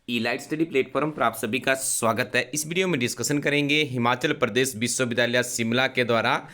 Elite study platform पर आप सभी का स्वागत है। इस वीडियो में डिस्कशन करेंगे हिमाचल प्रदेश विश्वविद्यालय शिमला के द्वारा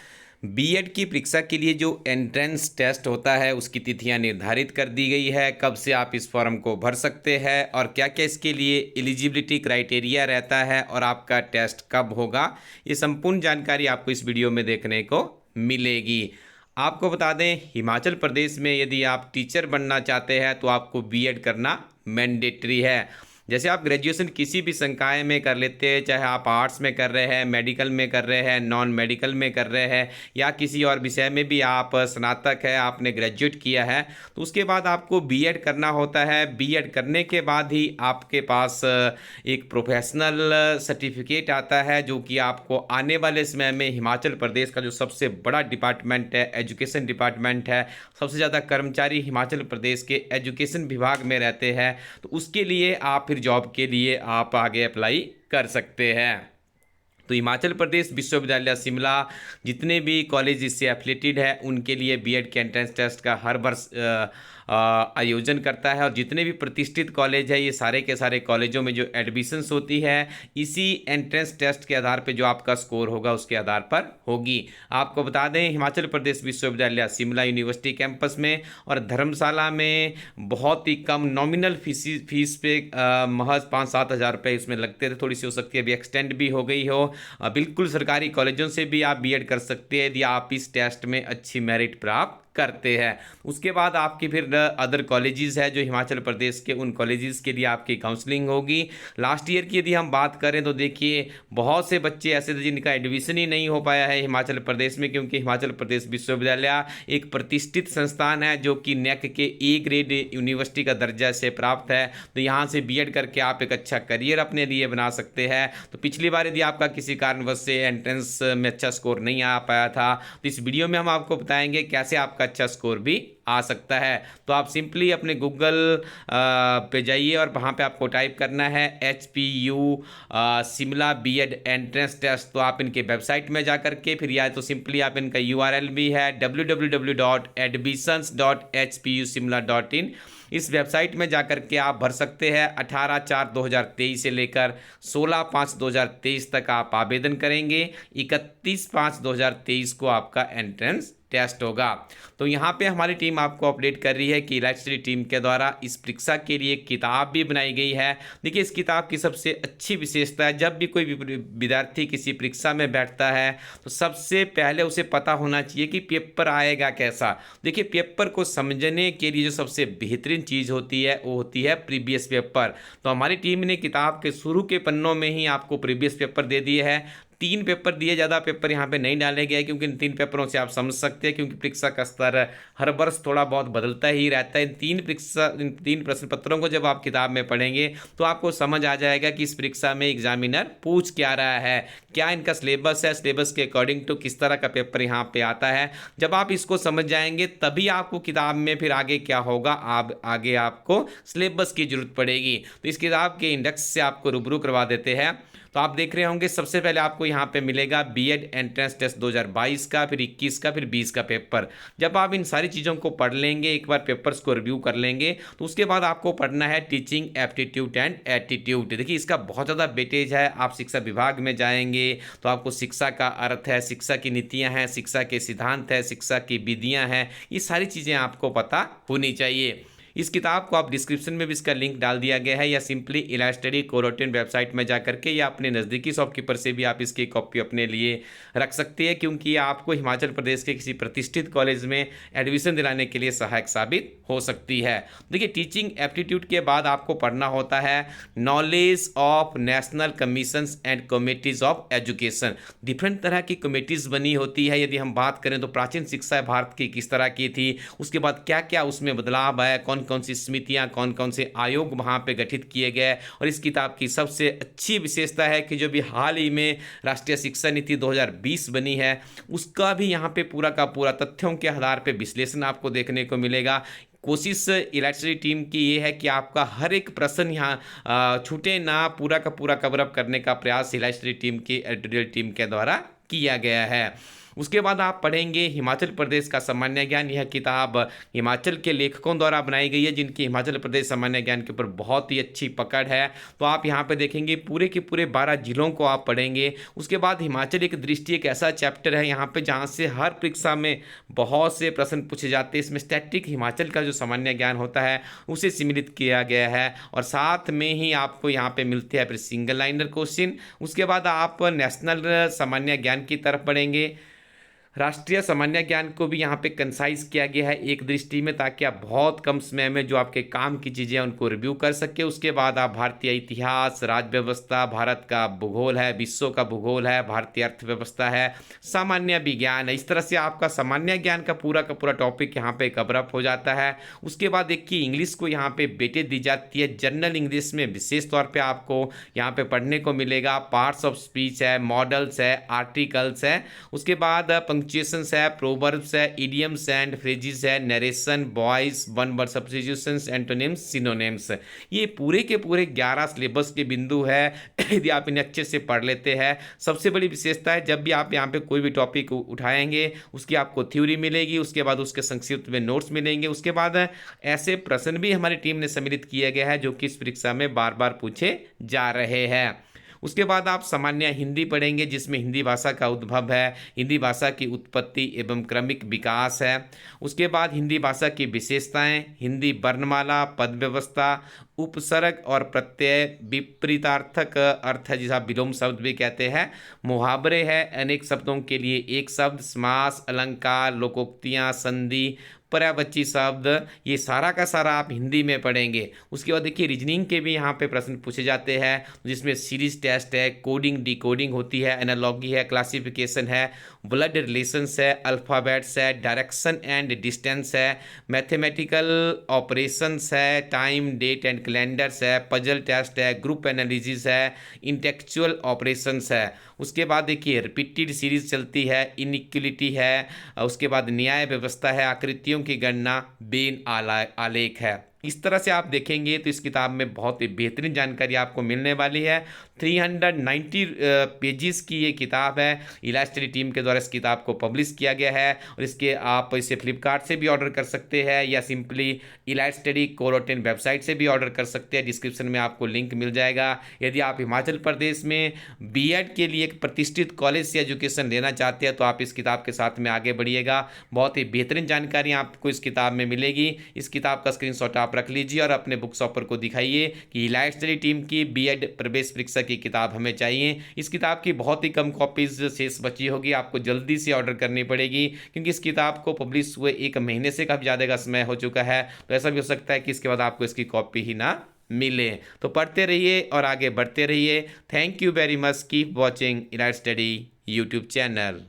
बीएड की परीक्षा के लिए जो एंट्रेंस टेस्ट होता है उसकी तिथियां निर्धारित कर दी गई है। कब से आप इस फॉर्म को भर सकते हैं और क्या क्या इसके लिए एलिजिबिलिटी क्राइटेरिया रहता है और आपका टेस्ट कब होगा, ये संपूर्ण जानकारी आपको इस वीडियो में देखने को मिलेगी। आपको बता दें, हिमाचल प्रदेश में यदि आप टीचर बनना चाहते हैं तो आपको बीएड करना मैंडेटरी है। जैसे आप ग्रेजुएशन किसी भी संकाय में कर लेते हैं, चाहे आप आर्ट्स में कर रहे हैं, मेडिकल में कर रहे हैं, नॉन मेडिकल में कर रहे हैं या किसी और विषय में भी आप स्नातक है, आपने ग्रेजुएट किया है, तो उसके बाद आपको बीएड करना होता है। बीएड करने के बाद ही आपके पास एक प्रोफेशनल सर्टिफिकेट आता है जो कि आपको आने वाले समय में हिमाचल प्रदेश का जो सबसे बड़ा डिपार्टमेंट है, एजुकेशन डिपार्टमेंट है, सबसे ज़्यादा कर्मचारी हिमाचल प्रदेश के एजुकेशन विभाग में रहते हैं, तो उसके लिए आप फिर जॉब के लिए आप आगे अप्लाई कर सकते हैं। तो हिमाचल प्रदेश विश्वविद्यालय शिमला जितने भी कॉलेज इससे एफिलेटेड है उनके लिए बीएड के एंट्रेंस टेस्ट का हर वर्ष आयोजन करता है। और जितने भी प्रतिष्ठित कॉलेज है, ये सारे के सारे कॉलेजों में जो एडमिशन्स होती है इसी एंट्रेंस टेस्ट के आधार पर जो आपका स्कोर होगा उसके आधार पर होगी। आपको बता दें, हिमाचल प्रदेश विश्वविद्यालय शिमला यूनिवर्सिटी कैंपस में और धर्मशाला में बहुत ही कम नॉमिनल फीस पे महज 5-7 हज़ार रुपये इसमें लगते थे। थोड़ी सी हो सकती है अभी एक्सटेंड भी हो गई हो। बिल्कुल सरकारी कॉलेजों से भी आप बीएड कर सकते हैं यदि आप इस टेस्ट में अच्छी मेरिट प्राप्त करते हैं। उसके बाद आपकी फिर अदर कॉलेजेस है जो हिमाचल प्रदेश के, उन कॉलेजेस के लिए आपकी काउंसलिंग होगी। लास्ट ईयर की यदि हम बात करें तो देखिए बहुत से बच्चे ऐसे थे जिनका एडमिशन ही नहीं हो पाया है हिमाचल प्रदेश में, क्योंकि हिमाचल प्रदेश विश्वविद्यालय एक प्रतिष्ठित संस्थान है जो कि नेक के ए ग्रेड यूनिवर्सिटी का दर्जा से प्राप्त है। तो यहाँ से बीएड करके आप एक अच्छा करियर अपने लिए बना सकते हैं। तो पिछली बार यदि आपका किसी कारणवश से एंट्रेंस में अच्छा स्कोर नहीं आ पाया था तो इस वीडियो में हम आपको बताएंगे कैसे आपका अच्छा स्कोर भी आ सकता है। तो आप सिंपली अपने गूगल पे जाइए और वहाँ पे आपको टाइप करना है HPU Shimla BEd entrance test. तो आप इनके वेबसाइट में जा करके फिर या तो सिंपली आप इनका URL भी है www.admissions.hpushimla.in, इस वेबसाइट में जाकर के आप भर सकते हैं। 18/4/2023 से लेकर 16/5/2023 तक आप आवेदन करेंगे। 31/5/2023 को आपका एंट्रेंस टेस्ट होगा। तो यहाँ पे हमारी टीम आपको अपडेट कर रही है कि इलाइट स्टडी टीम के द्वारा इस परीक्षा के लिए एक किताब भी बनाई गई है। देखिए, इस किताब की सबसे अच्छी विशेषता है, जब भी कोई विद्यार्थी किसी परीक्षा में बैठता है तो सबसे पहले उसे पता होना चाहिए कि पेपर आएगा कैसा। देखिए, पेपर को समझने के लिए जो सबसे बेहतरीन चीज़ होती है वो होती है प्रीवियस पेपर। तो हमारी टीम ने किताब के शुरू के पन्नों में ही आपको प्रीवियस पेपर दे दिए है। 3 पेपर दिए, ज़्यादा पेपर यहाँ पे नहीं डाले गए क्योंकि इन 3 पेपरों से आप समझ सकते हैं, क्योंकि परीक्षा का स्तर हर वर्ष थोड़ा बहुत बदलता ही रहता है। इन 3 प्रश्न पत्रों को जब आप किताब में पढ़ेंगे तो आपको समझ आ जाएगा कि इस परीक्षा में एग्जामिनर पूछ क्या रहा है, क्या इनका सिलेबस है, सिलेबस के अकॉर्डिंग टू किस तरह का पेपर यहाँ पे आता है। जब आप इसको समझ जाएंगे तभी आपको किताब में फिर आगे क्या होगा, आगे आपको सिलेबस की जरूरत पड़ेगी। तो इस किताब के इंडेक्स से आपको रूबरू करवा देते हैं। तो आप देख रहे होंगे, सबसे पहले आपको यहाँ पे मिलेगा बीएड एंट्रेंस टेस्ट 2022 का, फिर 21 का, फिर 20 का पेपर। जब आप इन सारी चीज़ों को पढ़ लेंगे, एक बार पेपर्स को रिव्यू कर लेंगे, तो उसके बाद आपको पढ़ना है टीचिंग एप्टीट्यूड एंड एटीट्यूड। देखिए, इसका बहुत ज़्यादा वेटेज है। आप शिक्षा विभाग में जाएंगे तो आपको शिक्षा का अर्थ है, शिक्षा की नीतियाँ हैं, शिक्षा के सिद्धांत है, शिक्षा की विधियाँ हैं, ये सारी चीज़ें आपको पता होनी चाहिए। इस किताब को आप डिस्क्रिप्शन में भी इसका लिंक डाल दिया गया है, या सिंपली इलाइट स्टडी कोरोटिन वेबसाइट में जाकर के या अपने नज़दीकी शॉपकीपर से भी आप इसकी कॉपी अपने लिए रख सकते हैं, क्योंकि आपको हिमाचल प्रदेश के किसी प्रतिष्ठित कॉलेज में एडमिशन दिलाने के लिए सहायक साबित हो सकती है। देखिए, टीचिंग एप्टीट्यूड के बाद आपको पढ़ना होता है knowledge of national commissions and committees of education. Different तरह की कमेटीज बनी होती है। यदि हम बात करें तो प्राचीन शिक्षा भारत की किस तरह की थी, उसके बाद क्या क्या उसमें बदलाव आया, कौन कौन सी समितियां, कौन कौन से आयोग वहां पे गठित किए गए। और इस किताब की सबसे अच्छी विशेषता है कि जो भी हाल ही में राष्ट्रीय शिक्षा नीति 2020 बनी है उसका भी यहाँ पे पूरा का पूरा तथ्यों के आधार पे विश्लेषण आपको देखने को मिलेगा। कोशिश इलाइट स्टडी टीम की ये है कि आपका हर एक प्रश्न यहाँ छूटे ना, पूरा का पूरा कवरअप करने का प्रयास इलाइट स्टडी टीम की एडिटोरियल टीम के द्वारा किया गया है। उसके बाद आप पढ़ेंगे हिमाचल प्रदेश का सामान्य ज्ञान। यह किताब हिमाचल के लेखकों द्वारा बनाई गई है जिनकी हिमाचल प्रदेश सामान्य ज्ञान के ऊपर बहुत ही अच्छी पकड़ है। तो आप यहाँ पे देखेंगे पूरे के पूरे 12 जिलों को आप पढ़ेंगे। उसके बाद हिमाचल एक दृष्टि एक ऐसा चैप्टर है यहाँ पे जहाँ से हर परीक्षा में बहुत से प्रश्न पूछे जाते हैं। इसमें स्टैटिक हिमाचल का जो सामान्य ज्ञान होता है उसे सम्मिलित किया गया है और साथ में ही आपको यहाँ पे मिलते हैं फिर सिंगल लाइनर क्वेश्चन। उसके बाद आप नेशनल सामान्य ज्ञान की तरफ बढ़ेंगे। राष्ट्रीय सामान्य ज्ञान को भी यहाँ पे कंसाइज किया गया है एक दृष्टि में, ताकि आप बहुत कम समय में जो आपके काम की चीज़ें हैं उनको रिव्यू कर सके। उसके बाद आप भारतीय इतिहास, राज्य व्यवस्था, भारत का भूगोल है, विश्व का भूगोल है, भारतीय अर्थव्यवस्था है, सामान्य विज्ञान है। इस तरह से आपका सामान्य ज्ञान का पूरा टॉपिक यहाँ पे कवरअप हो जाता है। उसके बाद देखिए इंग्लिश को यहाँ पे वेटेज दी जाती है। जनरल इंग्लिश में विशेष तौर पर आपको यहाँ पे पढ़ने को मिलेगा पार्ट्स ऑफ स्पीच है, मॉडल्स है, आर्टिकल्स है। उसके बाद पंक्चुएशंस है, प्रोवर्ब्स है, इडियम्स एंड फ्रेजेस है, narration, voice, one word substitutions, antonyms, synonyms. ये पूरे के पूरे 11 सिलेबस के बिंदु है। यदि आप इन्हें अच्छे से पढ़ लेते हैं, सबसे बड़ी विशेषता है जब भी आप यहाँ पे कोई भी टॉपिक उठाएंगे उसकी आपको थ्योरी मिलेगी, उसके बाद उसके संक्षिप्त में नोट्स मिलेंगे। उसके बाद ऐसे प्रश्न भी हमारी टीम ने सम्मिलित किया गया है जो कि इस परीक्षा में बार बार पूछे जा रहे हैं। उसके बाद आप सामान्य हिंदी पढ़ेंगे जिसमें हिंदी भाषा का उद्भव है, हिंदी भाषा की उत्पत्ति एवं क्रमिक विकास है। उसके बाद हिंदी भाषा की विशेषताएं, हिंदी वर्णमाला, पद व्यवस्था, उपसर्ग और प्रत्यय, विपरीतार्थक अर्थ है जिसे आप विलोम शब्द भी कहते हैं, मुहावरे है, अनेक शब्दों के लिए एक शब्द, समास, अलंकार, लोकोक्तियाँ, संधि, पर्यायवाची शब्द, ये सारा का सारा आप हिंदी में पढ़ेंगे। उसके बाद देखिए रीजनिंग के भी यहाँ पे प्रश्न पूछे जाते हैं जिसमें सीरीज टेस्ट है, कोडिंग डिकोडिंग होती है, एनालॉगी है, क्लासिफिकेशन है, ब्लड रिलेशंस है, अल्फ़ाबेट्स है, डायरेक्शन एंड डिस्टेंस है, मैथमेटिकल ऑपरेशंस है, टाइम डेट एंड कैलेंडर्स है, पजल टेस्ट है, ग्रुप एनालिसिस है, इंटेलेक्चुअल ऑपरेशंस है। उसके बाद देखिए रिपीटेड सीरीज चलती है, इनइक्वलिटी है, उसके बाद न्याय व्यवस्था है, आकृतियों की गणना, बेन आलेख है। इस तरह से आप देखेंगे तो इस किताब में बहुत ही बेहतरीन जानकारी आपको मिलने वाली है। 390 पेजेस की ये किताब है। इलाज स्टडी टीम के द्वारा इस किताब को पब्लिश किया गया है और इसके आप इसे फ्लिपकार्ट से भी ऑर्डर कर सकते हैं या सिंपली इलाज स्टडी कोरोटेन वेबसाइट से भी ऑर्डर कर सकते हैं। डिस्क्रिप्शन में आपको लिंक मिल जाएगा। यदि आप हिमाचल प्रदेश में बीएड के लिए एक प्रतिष्ठित कॉलेज से एजुकेशन लेना चाहते हैं तो आप इस किताब के साथ में आगे बढ़िएगा। बहुत ही बेहतरीन जानकारी आपको इस किताब में मिलेगी। इस किताब का स्क्रीनशॉट आप रख लीजिए और अपने बुक शॉपर को दिखाइए कि इलाज स्टडी टीम की बीएड प्रवेश परीक्षा की किताब हमें चाहिए। इस किताब की बहुत ही कम कॉपीज शेष बची होगी, आपको जल्दी से ऑर्डर करनी पड़ेगी क्योंकि इस किताब को पब्लिश हुए 1 महीने से काफ़ी ज़्यादा का समय हो चुका है। तो ऐसा भी हो सकता है कि इसके बाद आपको इसकी कॉपी ही ना मिले। तो पढ़ते रहिए और आगे बढ़ते रहिए। Thank you very much. Keep watching इलाज स्टडी यूट्यूब चैनल।